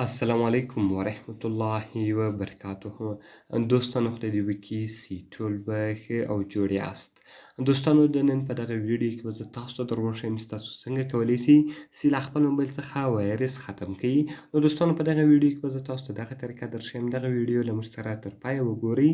السلام علیکم ورحمت الله وبرکاته. دوستانو خدای دې وکړي چې ټول به ښه او جوړ یاست. دوستانو د نن په دغه ویډیو کې به زه تاسو ته در وښیم چې تاسو څنګه کولی شئ چې له خپل موبایل څخه وایرس ختم کړئ. نو دوستانو په دغه ویډیو کې به زه تاسو ته دغه طریقه درښیم. دغه ویډیو له موږ سره تر پایه وګورئ.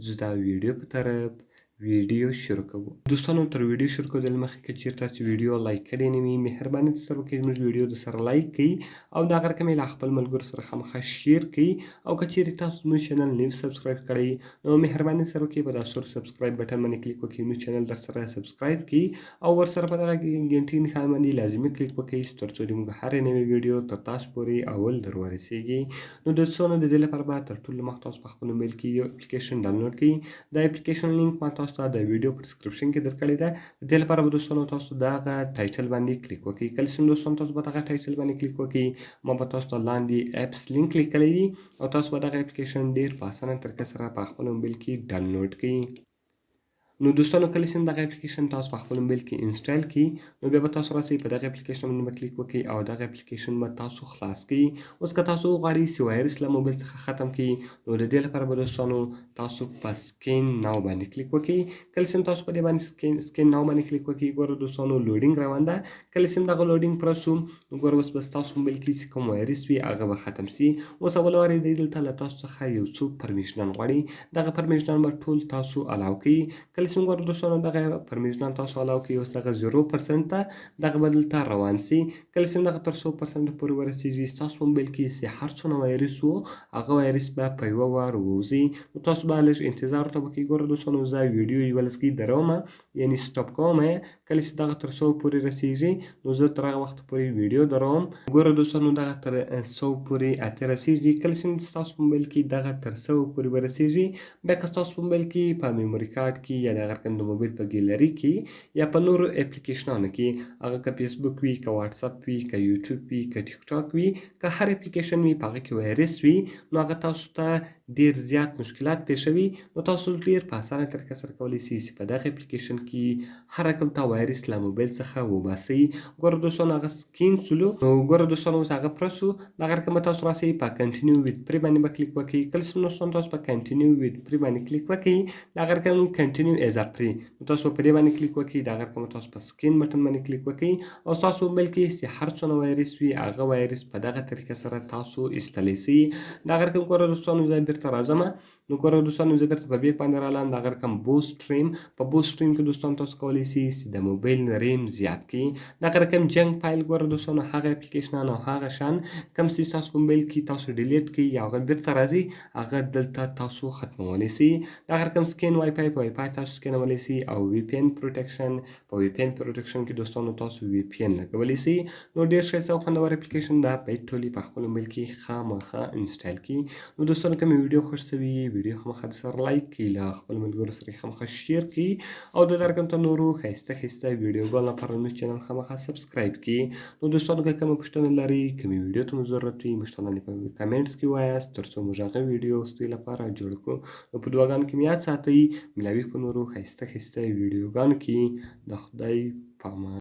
زه دا ویډیو په طرف ویډیو شروع کوو. دوستانو تر ویډیو شروع کېدل مخکې که چېرته تاسو ویډیو لایک کړې نه وي مهرباني سره وکړئ زموږ ویډیو درسره لایک کړئ او د هغه رقم یې له خپل ملګرو سره خامخا شیر کړئ او که چیرې تاسو زموږ چینل نوي سبسکرایب کړئ نو مهرباني سره وکړئ په دا سور سبسکرایب بټن باندې کلیک وکړئ زموږ چینل درسره سبسکرایب کړئ او ورسره په دغه ګنټۍ نښان باندې لازمي کلیک وکړئ تر څو زموږ هرې نوې ویډیو تر تاسو پورې اول در ورسیږي. نو دوستانو د دې لپاره به تر ټولو مخکې تاسو په خپل موبایل کې یو اپلیکیشن ډاونلوډ کړئ. دا اپلیکیشن لینک ما تاسو ته د ویډیو په ډسکرپشن کې درکړی ده. د دې لپاره به دوستانو تاسو دغه ټایټل باندې کلیک وکړئ. کله چې دوستانو تاسو به دغه ټایټل باندې کلیک وکړئ ما به تاسو ته لاندې اپس لینک لیکلی وي او تاسو به دغه اپلیکیشن ډېر په اسانه طریقه سره په خپل موبایل کې ډاونلوډ کړئ. نو دوستانو کله چې دغه اپلیکیشن تاسو په خپل موبایل کې انسټال کړئ نو بیا به تاسو راسئ په دغه اپلیکیشن باندې کلیک وکړئ او دغه اپلیکیشن به تاسو خلاص کړئ. اوس که تاسو وغواړئ چې وایرس له موبایل څخه ختم کړئ نو د دې لپاره به دوستانو تاسو په سکین ناو باندې کلیک وکړئ. کله چې تاسو په دې باندې سکین ناو باندې کلیک وکړئ ګوره دوستانو لوډینګ روان ده. کله چې دغه لوډینګ پوره شو نو ګوره اوس به ستاسو موبایل کې چې کوم وایرس وي هغه به ختم شي. اوس اول وار دی دلته له تاسو څخه یو څو پرمیشنان غواړي. دغه پرمیشنان به ټول تاسو الاو کړئ. کله چې ګوره دوستانو دغه پرمیشنان تاسو الاو کړئ اوس دغه 0% ته دغه به دلته روان شي. کله چې دغه تر 100% پورې ورسیږي ستاسو موبایل کې چې هر څونه وایرس و هغه وایرس به په یوه وار ووځي. نو تاسو به لږ انتظار ورته وکړئ. ګوره دوستانو زه ویډیو یوه لسګۍ درومه یعنې سټاپ کوم یې. کله چې دغه تر 100 پورې رسیږي نو زه تر هغه وخته پورې ویډیو دروم. ګوره دوستانو دغه تر 100 پورې اتې رسیږي. کله چې ستاسو موبایل کې دغه تر 100 پورې ورسیږي بیا که ستاسو موبایل کې په میموري کارډ کې یا د هغه رقم د موبایل په ګیلري کې یا په نورو اپلیکیشنانو کې هغه که فیسبوک وي که واتساپ وي که یوټیوب وي که ټیک ټاک وي که هر اپلیکیشن وي په هغه کې وایرس وي نو هغه تاسو ته ډېر زیات مشکلات پیښوي. نو تاسو ډېر په اسانه طریقه سره کولی شئ چې په دغه اپلیکیشن کې هر رقم ته وایرس له موبایل څخه وباسئ. ګوره دوستانو هغه سکین شولو نو ګوره دوستانو اوس هغه پوره شو. دغه رقم به تاسو راسئ په کنټینیو وید پرې باندې به کلیک وکړئ. کله چې دوستانو تاسو په کنټینیو وید پرې باندې کلیک وکړئ دغه رقم کنټینیو ایز ا پرې نو تاسو په دې باندې کلیک وکړئ. دغه رقم تاسو په سکین بټن باندې کلیک وکړئ او ستاسو موبایل کې چې هر څونه وایرس وي هغه وایرس په دغه طریقه سره تاسو ایستلی شئ. دغه رقم ګوره دوستانو زه بیرته راځمه. نو ګوره دوستانو زه بیرته په بیک باندې رالم. دغه رقم بوست ریم په بوست ریم کې دوستانو تاسو کولی شئ چې د موبایل ریم زیات کړئ. دغه رقم جنک فایل ګوره دوستانو هغه اپلیکیشنان او هغه شیان کوم چې ستاسو موبایل کې تاسو ډیلیټ کړئ یا هغه بیرته راځي هغه دلته تاسو ختمولی شئ. دغه رقم سکین وای فای په وای فای تاسو سکینولی شئ او وی پی ان پروټیکشن په وی پی ان پروټیکشن کې دوستانو تاسو وی پی ان لګولی شئ. نو ډېر ښایسته او خوندور اپلیکیشن ده. باید ټول یې په خپل موبایل کې خامخا انسټال کړئ. نو دوستانو که مې ویډیو خوښ شوي ویډیو خامخا درسره لایک کړئ له خپل ملګرو سره یې خامخا شیر کړئ او د دغه رقم ته نورو ښایسته ښایسته ویډیوګانو لپاره زموږ چینل خامخا سبسکرایب کړئ. نو دوستانو که کومه پوښتنه لرئ کومې ویډیو ته مو ضرورت وي موږ ته لاندې په کمنټس کې ووایاست تر څو موږ هغه ویډیو ستاسو لپاره جوړ کړو. نو په دعاګانو کې مې یاد ساتئ. ملاوي په نورو ښایسته ښایسته ویډیوګانو کې. د خدای په امان.